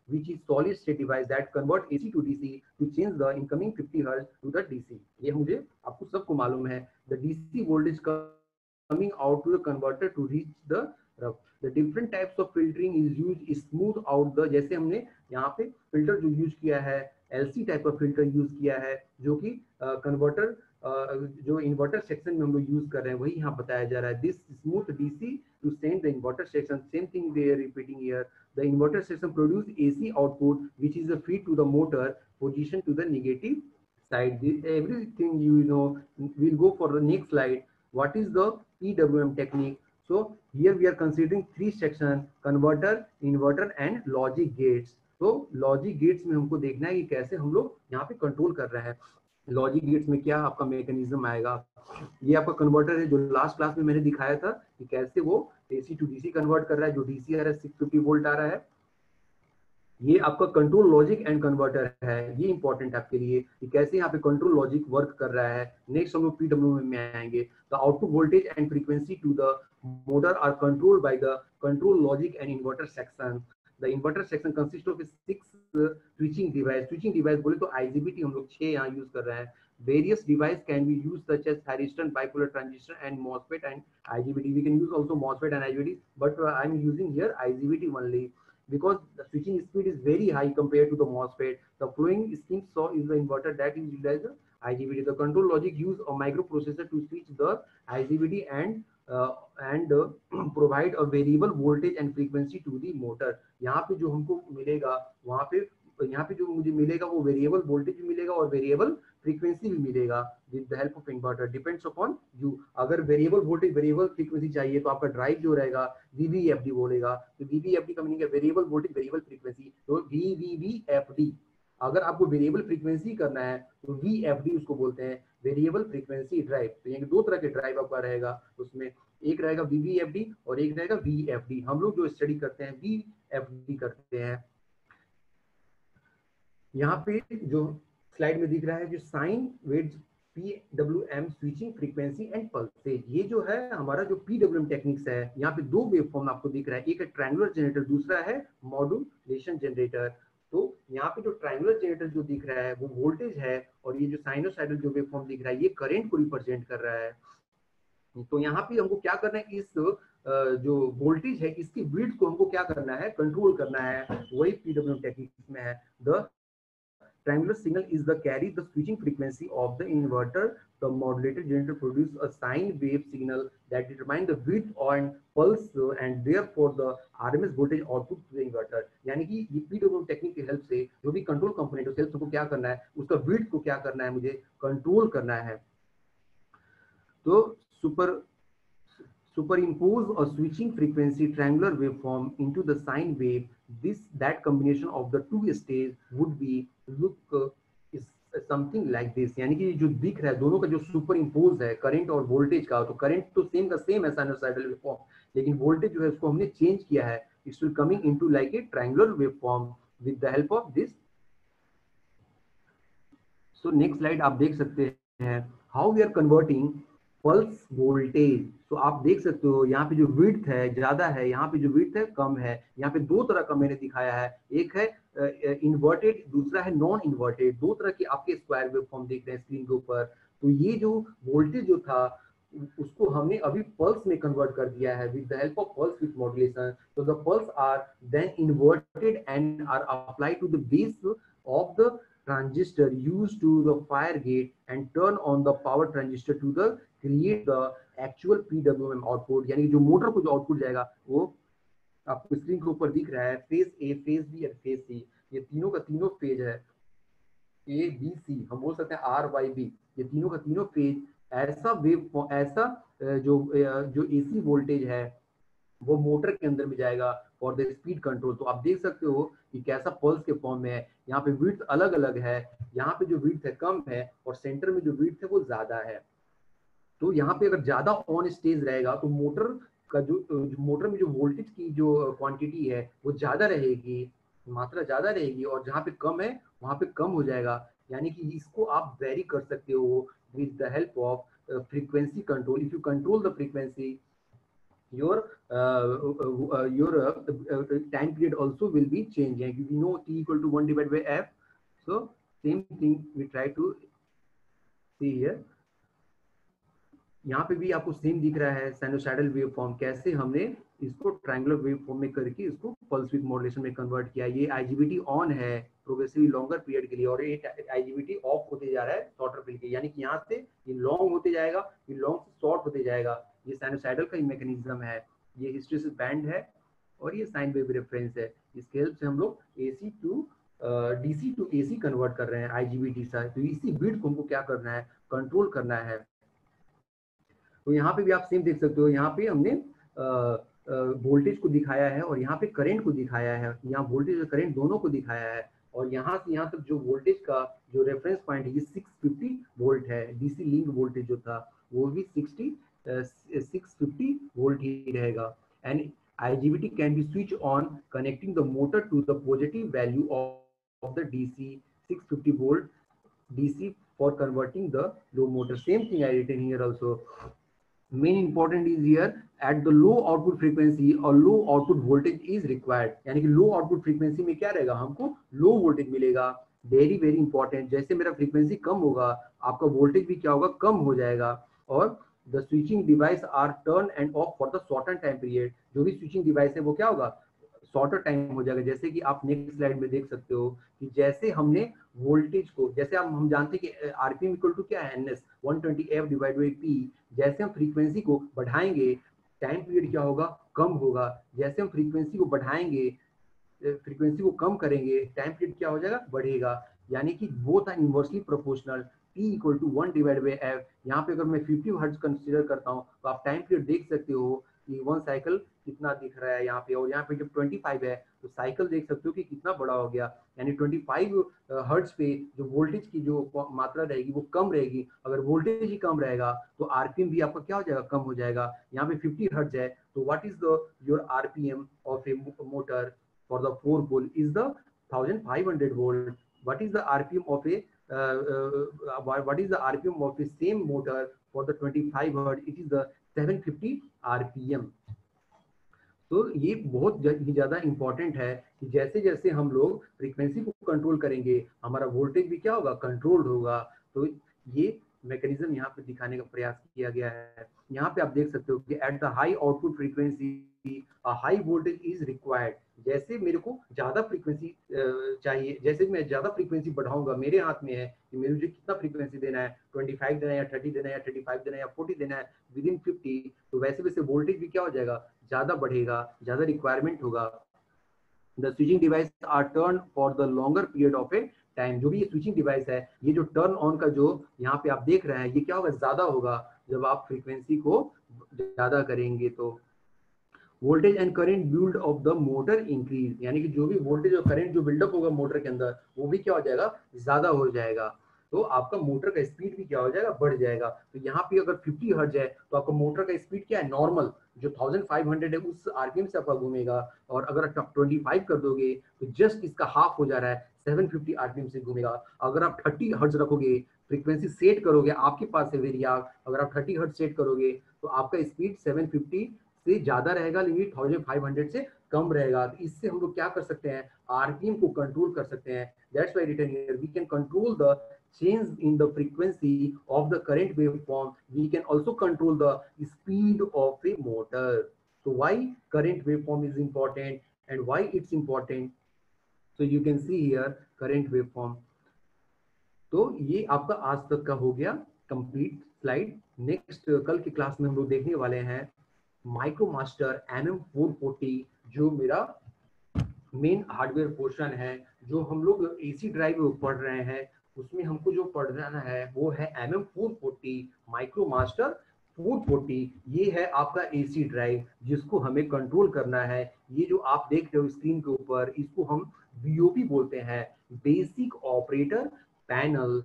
which is solid state device that convert AC to DC to change the incoming 50 hertz to the DC। ये मुझे आपको सबको मालूम है। The DC voltage coming out to the converter to reach the rub। The different types of filtering is used smooth out the, जैसे हमने यहाँ पे फिल्टर जो यूज किया है, LC type of filter use किया है, जो कि कन्वर्टर जो इन्वर्टर सेक्शन में हम लोग यूज कर रहे हैं, वही यहाँ बताया जा रहा है। This smooth DC to send the inverter section, same thing they are repeating here। The inverter section produce AC output which is a feed to the motor position to the negative side। Everything you know, we'll go for the next slide। What is the PWM technique? So here we are considering 3 section: converter, inverter and logic gates। तो logic gates में हमको देखना है कि कैसे हम लोग यहाँ पे कंट्रोल कर रहे हैं। लॉजिक गेट्स में क्या आपका मैकेनिज्म आएगा। ये आपका कन्वर्टर है, जो लास्ट क्लास में मैंने दिखाया था कि कैसे वो AC टू DC कन्वर्ट कर रहा है, जो DC आ रहा है 650 वोल्ट आ रहा है। ये आपका कंट्रोल लॉजिक एंड कन्वर्टर है, ये इंपॉर्टेंट आपके लिए कि कैसे यहाँ पे कंट्रोल लॉजिक वर्क कर रहा है। नेक्स्ट हम लोग PWM में आएंगे। The output voltage and frequency to the motor are controlled by the control logic and inverter section. The inverter section consist of 6 switching device. Switching device बोले तो IGBT हम लोग 6 यहाँ यूज कर रहे हैं। Various device can be used such as thyristor, bipolar transistor and MOSFET and IGBT। We can use also MOSFET and IGBT, but I'm using here IGBT only because the switching speed is very high compared to the MOSFET। The following scheme saw is the inverter that is utilized the IGBT। The control logic use a microprocessor to switch the IGBT and provide a variable voltage and frequency to the motor। यहाँ पे जो हमको मिलेगा, वहाँ पे यहाँ पे जो मुझे मिलेगा वो वेरिएबल वोल्टेज भी मिलेगा और वेरिएबल फ्रीक्वेंसी भी मिलेगा with the help of inverter. Depends upon you. अगर वेरिएबल वोल्टेज वेरिएबल फ्रीक्वेंसी चाहिए तो आपका ड्राइव जो रहेगा VVFD बोलेगा। तो VVFD का मीनिंग है वेरिएबल वोल्टेज वेरिएबल फ्रीक्वेंसी, तो VVFD। अगर आपको वेरिएबल फ्रीक्वेंसी करना है तो VFD उसको बोलते हैं, वेरिएबल फ्रीक्वेंसी ड्राइव। तो ये 2 तरह के ड्राइव आपका रहेगा, उसमें एक रहेगा VVFD और एक रहेगा VFD। हम लोग जो स्टडी करते हैं VFD करते हैं। यहाँ पे जो स्लाइड में दिख रहा है, जो sine waves PWM switching frequency and pulses, ये जो है हमारा जो PWM टेक्निक्स है। यहाँ पे 2 वेवफॉर्म आपको दिख रहा है, एक है ट्रायंगुलर जनरेटर, दूसरा है मॉड्यूलेशन जनरेटर। तो यहाँ पे जो ट्रायंगुलर जनरेटर जो दिख रहा है वो वोल्टेज है, और ये जो साइनोसाइडल जो वेवफॉर्म दिख रहा है ये करंट को रिप्रेजेंट कर रहा है। तो यहाँ पे हमको क्या करना है, इस जो वोल्टेज है इसकी विड्थ को हमको क्या करना है, कंट्रोल करना है। वही PWM टेक्निक्स में है। The triangular signal is the carry the switching frequency of the inverter। The modulated generator produce a sine wave signal that determine the width and pulse and therefore the RMS voltage output to the inverter। यानी कि ये PWM technique की help से जो भी control component है उसको क्या करना है, उसका विड्थ को क्या करना है, मुझे कंट्रोल करना है। तो superimpose a switching frequency triangular waveform into the sine wave। That combination of the 2 stage would be look is something like this। यानी कि जो दिख रहा है दोनों का जो सुपर इम्पोज है करंट और वोल्टेज का, तो करंट तो सेम का सेम है साइनोसाइडल वेवफॉर्म, लेकिन वोल्टेज जो है उसको हमने चेंज किया है। Its will coming into like a triangular waveform with the help of this. So next slide आप देख सकते हैं how we are converting pulse voltage. तो आप देख सकते हो यहाँ पे जो विड्थ है ज्यादा है, यहाँ पे जो विड्थ है कम है। यहाँ पे 2 तरह का मैंने दिखाया है, एक है इन्वर्टेड, दूसरा है नॉन इन्वर्टेड। 2 तरह के आपके स्क्वायर वेवफॉर्म देख रहे हैं स्क्रीन के ऊपर। तो ये जो वोल्टेज जो था उसको हमने अभी पल्स में कन्वर्ट कर दिया है with the help of pulse with modulation. So the pulse are then inverted and are applied to the base of the transistor used to the fire gate and turn on the power transistor to the create the actual PWM output. यानी जो motor को जो output जाएगा वो आपको screen के ऊपर दिख रहा है. फेज ए, फेज बी और फेज सी, ये तीनों का तीनों फेज है. ए बी सी हम बोल सकते हैं आर वाई बी, ये तीनों का तीनों फेज ऐसा वेव, ऐसा जो एसी वोल्टेज है वो मोटर के अंदर में जाएगा फॉर द स्पीड कंट्रोल. तो आप देख सकते हो कि कैसा पल्स के फॉर्म में है. यहाँ पे विड्थ अलग अलग है, यहाँ पे जो विड्थ है कम है और सेंटर में जो विड्थ है वो ज्यादा है. तो यहाँ पे अगर ज्यादा ऑन स्टेज रहेगा तो मोटर का जो मोटर में जो वोल्टेज की जो क्वांटिटी है वो ज्यादा रहेगी, मात्रा ज्यादा रहेगी, और जहाँ पे कम है वहाँ पे कम हो जाएगा. यानी कि इसको आप वेरी कर सकते हो with the help of frequency control. If you control the frequency, your time period also will be changed. We know T equal to 1 divided by F. So same thing we try to see here. यहाँ पे भी आपको same दिख रहा है sinusoidal wave form, कैसे हमने इसको ट्रायंगुलर वेव फॉर्म में करके इसको पल्स विद मॉड्यूलेशन में कन्वर्ट किया. ये आईजीबीटी ऑन है प्रोग्रेसिवली लॉन्गर पीरियड के लिए और ये आईजीबीटी ऑफ होते जा रहा है शॉर्टर पीरियड के, यानी कि यहाँ से ये लॉन्ग होते जाएगा, ये लॉन्ग से शॉर्ट होते जाएगा. ये साइनोसाइडल का ही मैकेनिज्म है. ये हिस्टैरिसीस बैंड है और ये साइन वेव रेफरेंस है. इसके हेल्प से हम लोग AC to DC to AC convert कर रहे हैं आईजीबीटी से. तो इसी बीट को हमको क्या करना है, कंट्रोल करना है. तो यहाँ पे भी आप सेम देख सकते हो, यहाँ पे हमने वोल्टेज को दिखाया है और यहाँ पे करंट को दिखाया है. यहाँ वोल्टेज और करंट दोनों को दिखाया है और यहाँ से यहाँ तक जो वोल्टेज का जो रेफरेंस पॉइंट है ये 650 वोल्ट है. डीसी लिंक वोल्टेज जो था वो भी 650 वोल्ट ही रहेगा. And IGBT can be switched on connecting the motor to the positive value of the DC 650 volt DC for converting the low motor. Same thing I written here also. Main important is here at the low output frequency or low output voltage is required. यानी कि low output frequency में क्या रहेगा, हमको low voltage मिलेगा. Very very important. जैसे मेरा frequency कम होगा आपका वोल्टेज भी क्या होगा, कम हो जाएगा. और the switching device are turn and off for the shorter time period. जो भी स्विचिंग डिवाइस है वो क्या होगा, शॉर्टर टाइम हो जाएगा. जैसे कि आप नेक्स्ट स्लाइड में देख सकते हो कि जैसे हमने वोल्टेज को, जैसे हम जानते हैं कि आरपीएम इक्वल टू क्या है, NS 120f divide by P. जैसे हम फ्रीक्वेंसी को बढ़ाएंगे टाइम पीरियड क्या होगा, कम होगा. जैसे हम फ्रीक्वेंसी को बढ़ाएंगे, फ्रीक्वेंसी को कम करेंगे, टाइम पीरियड क्या हो जाएगा, बढ़ेगा. यानी कि both are inversely proportional. T equal to 1 divide by f. यहाँ पे अगर मैं 50 हर्ट्ज कंसीडर करता हूँ तो आप टाइम पीरियड देख सकते हो कि 1 साइकिल कितना दिख रहा है यहाँ पे, और यहाँ पे जब 25 है तो साइकिल देख सकते हो कि कितना बड़ा हो गया. यानी 25 हर्ट्ज पे जो वोल्टेज की जो मात्रा रहेगी वो कम रहेगी. अगर वोल्टेज ही कम रहेगा तो आरपीएम भी आपका क्या हो जाएगा, कम हो जाएगा. यहाँ पे 50 हर्ट्ज है तो what is the your RPM of a motor for the 4 pole is the 1500 volt. What is the RPM of a what is the RPM of the same motor for the 25 hertz? It is the 750 RPM. तो ये बहुत ही ज़्यादा important है कि जैसे जैसे हम लोग फ्रीक्वेंसी को कंट्रोल करेंगे हमारा वोल्टेज भी क्या होगा, कंट्रोल्ड होगा. तो ये मैकेनिज्म यहाँ पे दिखाने का प्रयास किया गया है. यहाँ पे आप देख सकते हो कि at the high output frequency high voltage is required. जैसे मेरे को ज्यादा फ्रीक्वेंसी चाहिए, जैसे मैं ज्यादा फ्रीक्वेंसी बढ़ाऊंगा, मेरे हाथ में है कि मेरे मुझे कितना फ्रीक्वेंसी देना है, 25 देना है या 30 देना है या 35 देना है या 40 देना है विद इन 50. तो वैसे वैसे वोल्टेज भी क्या हो जाएगा, ज्यादा बढ़ेगा, ज्यादा रिक्वायरमेंट होगा. The switching device are turn for the longer period of a time. जो भी ये स्विचिंग डिवाइस है, ये जो टर्न ऑन का जो यहाँ पे आप देख रहे हैं ये क्या होगा, ज्यादा होगा जब आप फ्रीक्वेंसी को ज्यादा करेंगे. तो voltage and current build of the motor increase. यानी कि जो भी वोल्टेज और करंट जो बिल्डअप होगा मोटर के अंदर वो भी क्या हो जाएगा, ज्यादा हो जाएगा. तो आपका मोटर का स्पीड भी क्या हो जाएगा, बढ़ जाएगा. तो यहाँ पे अगर 50 हर्ट्ज है तो आपका मोटर का स्पीड क्या है, नॉर्मल जो 1500 है उस आरपीएम से आपका घूमेगा. और अगर आप 25 कर दोगे तो जस्ट इसका हाफ हो जा रहा है, 750 आरपीएम से घूमेगा. अगर आप 30 हर्ट्ज रखोगे, फ्रीक्वेंसी सेट करोगे, आपके पास है वेरिएक, अगर आप 30 हर्ट्ज सेट करोगे तो आपका स्पीड 750 से ज्यादा रहेगा, लेकिन 1500 से कम रहेगा. तो इससे हम लोग क्या कर सकते हैं, आरपीएम को कंट्रोल कर सकते हैं. That's why written here we can control the change in the frequency of the current waveform, we can also control the speed of a motor. So why current waveform is important and why it's important? So you can see here current waveform. तो ये आपका आज तक का हो गया complete slide. Next कल की क्लास में हम लोग देखने वाले हैं माइक्रोमास्टर MM440, जो मेरा मेन हार्डवेयर पोर्शन है। जो हम लोग एसी ड्राइव पढ़ रहे हैं उसमें हमको जो पढ़ना है वो है MM440 माइक्रोमास्टर 440। ये है आपका एसी ड्राइव जिसको हमें कंट्रोल करना है। ये जो आप देख रहे हो स्क्रीन के ऊपर, इसको हम बीओपी बोलते हैं, बेसिक ऑपरेटर पैनल।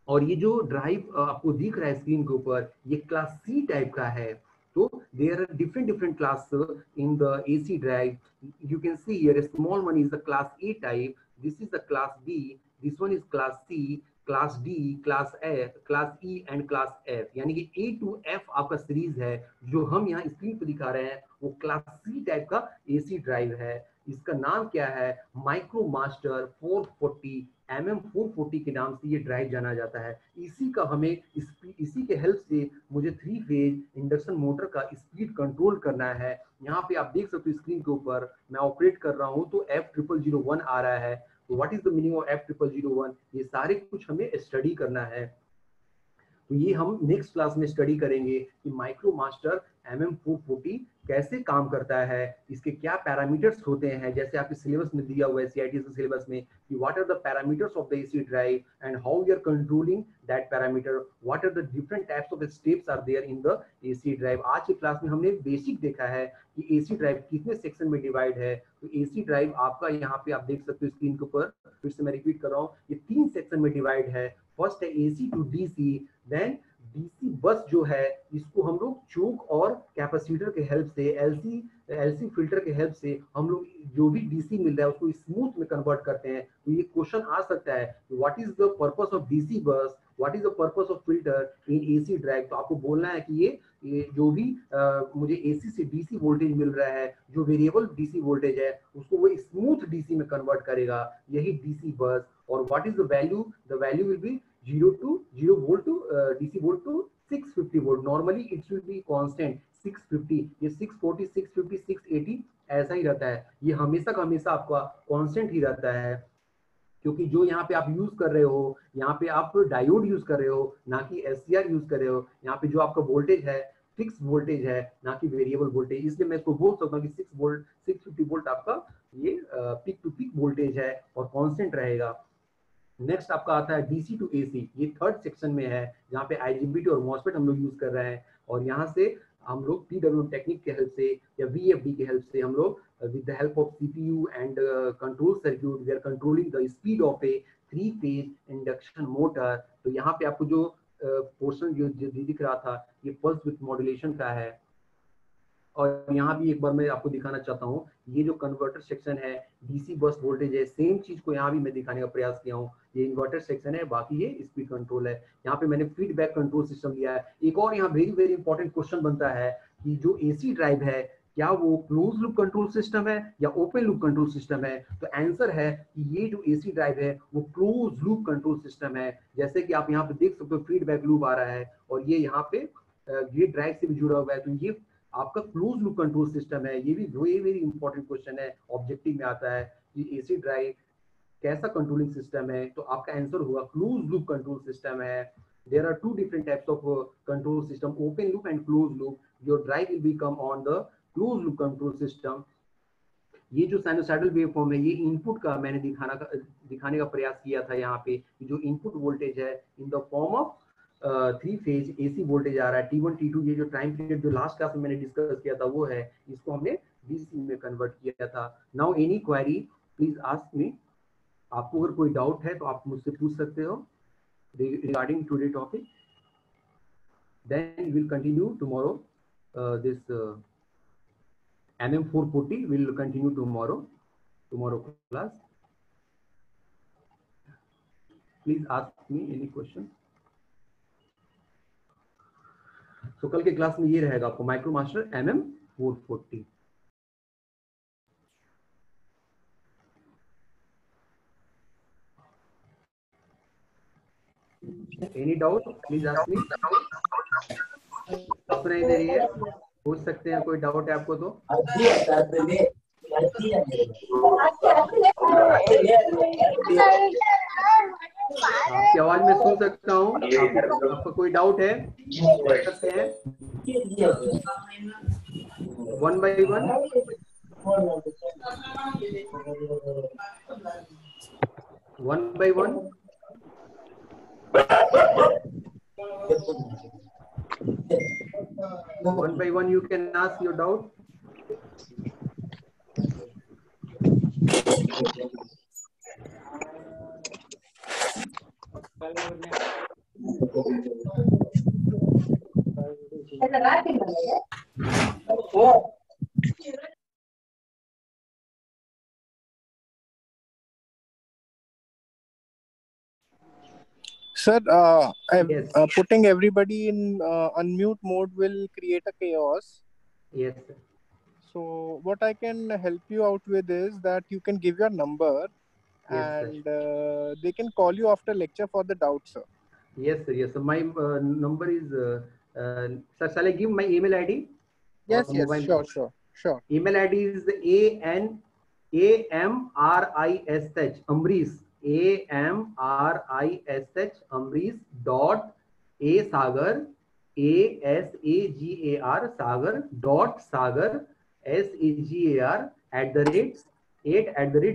और ये जो ड्राइव आपको दिख रहा है स्क्रीन के ऊपर, ये क्लास सी टाइप का है। तो there are different class in the AC drive. You can see here a small one is the class A type, this is the class B, this one is class C, class D, class F, class E and class F। यानी कि A to F आपका series है। जो हम यहाँ screen पे दिखा रहे हैं वो क्लास C टाइप का AC ड्राइव है। इसका नाम क्या है? माइक्रोमास्टर 440 MM440 के नाम से ये ड्राइव जाना जाता है। इसी का हमें इसी के हेल्प से मुझे 3 फेज इंडक्शन मोटर का स्पीड कंट्रोल करना है। यहाँ पे आप देख सकते हो स्क्रीन के ऊपर मैं ऑपरेट कर रहा हूँ तो F0001 आ रहा है। तो what is the meaning of F0001? ये सारे कुछ हमें स्टडी करना है। तो ये हम नेक्स्ट क्लास में स्टडी करेंगे कि माइक्रोमास्टर MM440 कैसे काम करता है, इसके क्या पैरामीटर्स होते हैं। जैसे आपके सिलेबस में दिया हुआ है CITS के सिलेबस में कि what are the parameters of the AC drive and how we are controlling that parameter, what are the different types of steps are there in the AC drive. आज की class में हमने basic देखा है कि AC drive कितने section में divide है। तो एसी ड्राइव आपका यहाँ पे आप देख सकते हो स्क्रीन के ऊपर, फिर से मैं रिपीट कर रहा हूँ, ये 3 सेक्शन में डिवाइड है। फर्स्ट है AC to DC, then DC bus जो है इसको हम लोग चोक और कैपेसिटर के हेल्प से, एलसी फिल्टर के हेल्प से हम लोग जो भी डीसी मिल रहा है उसको स्मूथ में कन्वर्ट करते हैं। तो ये क्वेश्चन आ सकता है what is the purpose of DC bus, what is the purpose of filter in AC drive. तो आपको बोलना है कि ये जो भी मुझे एसी से डीसी वोल्टेज मिल रहा है, जो वेरिएबल डीसी वोल्टेज है उसको वो स्मूथ डीसी में कन्वर्ट करेगा, यही डीसी बस। और what is the value will be 0 volt to DC volt to 650 volt। normally it should be constant 650, ये 640 650 680 ऐसा ही रहता है। ये हमेशा का हमेशा आपका कांस्टेंट ही रहता है, क्योंकि जो यहाँ पे आप यूज कर रहे हो, यहाँ पे आप डायोड यूज कर रहे हो ना कि SCR यूज कर रहे हो। यहाँ पे जो आपका वोल्टेज है फिक्स वोल्टेज है ना कि वेरिएबल वोल्टेज। इसलिए मैं इसको बोल सकता हूँ कि 650 वोल्ट आपका ये पीक टू पीक वोल्टेज है और कांस्टेंट रहेगा। नेक्स्ट आपका आता है डीसी टू एसी, ये थर्ड सेक्शन में है जहाँ पे आईजीबीटी और मॉसफेट हम लोग यूज कर रहे हैं। और यहाँ से हम लोग PWM टेक्निक के हेल्प से या VFD के हेल्प से हम लोग with the help of CPU and control circuit we are controlling the speed of a 3 phase induction motor. तो यहाँ पे आपको जो पोर्शन जो दिख रहा था ये पल्स विथ मॉड्यूलेशन का है। और यहाँ भी एक बार मैं आपको दिखाना चाहता हूँ, ये जो कन्वर्टर सेक्शन है डीसी बस वोल्टेज है, सेम चीज को यहाँ भी मैं दिखाने का प्रयास किया हूँ। ये इन्वर्टर सेक्शन है, बाकी ये स्पीड कंट्रोल है। यहाँ पे मैंने फीडबैक कंट्रोल सिस्टम लिया है। एक और यहाँ वेरी वेरी इंपॉर्टेंट क्वेश्चन बनता है कि जो एसी ड्राइव है क्या वो क्लोज लूप कंट्रोल सिस्टम है या ओपन लूप कंट्रोल सिस्टम है? तो आंसर है कि ये जो एसी ड्राइव है वो क्लोज लूप कंट्रोल सिस्टम है। जैसे कि आप यहाँ पे देख सकते हो फीडबैक लूप आ रहा है और ये यहाँ पे ये ड्राइव से भी जुड़ा हुआ है। तो ये आपका क्लोज लूप कंट्रोल सिस्टम है। ये भी वेरी वेरी इंपॉर्टेंट क्वेश्चन है, ऑब्जेक्टिव में आता है कि एसी ड्राइव कैसा कंट्रोलिंग सिस्टम है। तो आपका आंसर होगा क्लोज लूप कंट्रोल सिस्टम है। There are 2 different types of control system, open loop and closed loop. Your drive will become on the closed loop control system। ये जो sinusoidal waveform है ये input का मैंने दिखाने का प्रयास किया था। यहाँ पे जो इनपुट वोल्टेज है in the form of 3 phase AC voltage आ रहा है T1 T2। ये जो टाइम पीरियड जो लास्ट क्लास में मैंने डिस्कस किया था वो है, इसको हमने डीसी में कन्वर्ट किया था। Now any query please ask me. आपको अगर कोई डाउट है तो आप मुझसे पूछ सकते हो regarding today topic. Then will continue tomorrow this MM440 will continue tomorrow class। Please ask me any question। तो कल के क्लास में ये रहेगा आपको माइक्रोमास्टर MM440। Any doubt please ask me. सुनाई दे रही है? पूछ सकते हैं, कोई डाउट है आपको तो। आपकी आवाज में सुन सकता हूँ। आपका कोई डाउट है पूछ सकते हैं, one by one. One by one. One by one you can ask your doubt. Sir, Yes. putting everybody in unmute mode will create a chaos. Yes. So what I can help you out with is that you can give your number, Yes, and they can call you after lecture for the doubt, sir. Yes, sir. Yes, sir. My number is. Sir, shall I give my email ID? Yes, or yes, mobile? sure. Email ID is AMRISH Amrish AMRISH Amrish dot A Sagar ASAGAR Sagar dot Sagar SAGAR @8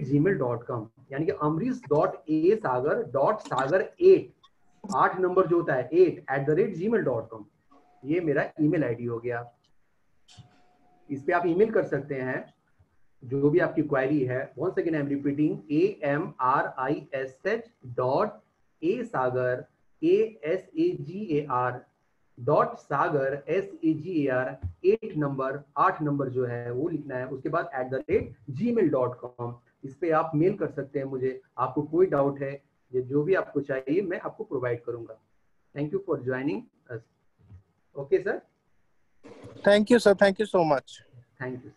@gmail.com। यानी कि amrish.asagar.sagar 8 number जो होता है 8 @gmail.com। ये मेरा email ID हो गया। इस पे आप ईमेल कर सकते हैं जो भी आपकी क्वेरी है। Once again I am repeating AMRISH.ASAGAR SAGAR 8 number जो है वो लिखना है, उसके बाद @gmail.com। इस पे आप मेल कर सकते हैं मुझे। आपको कोई डाउट है, जो भी आपको चाहिए मैं आपको प्रोवाइड करूंगा। Thank you for joining us. Okay sir, Thank you, sir. Thank you so much. Thank you.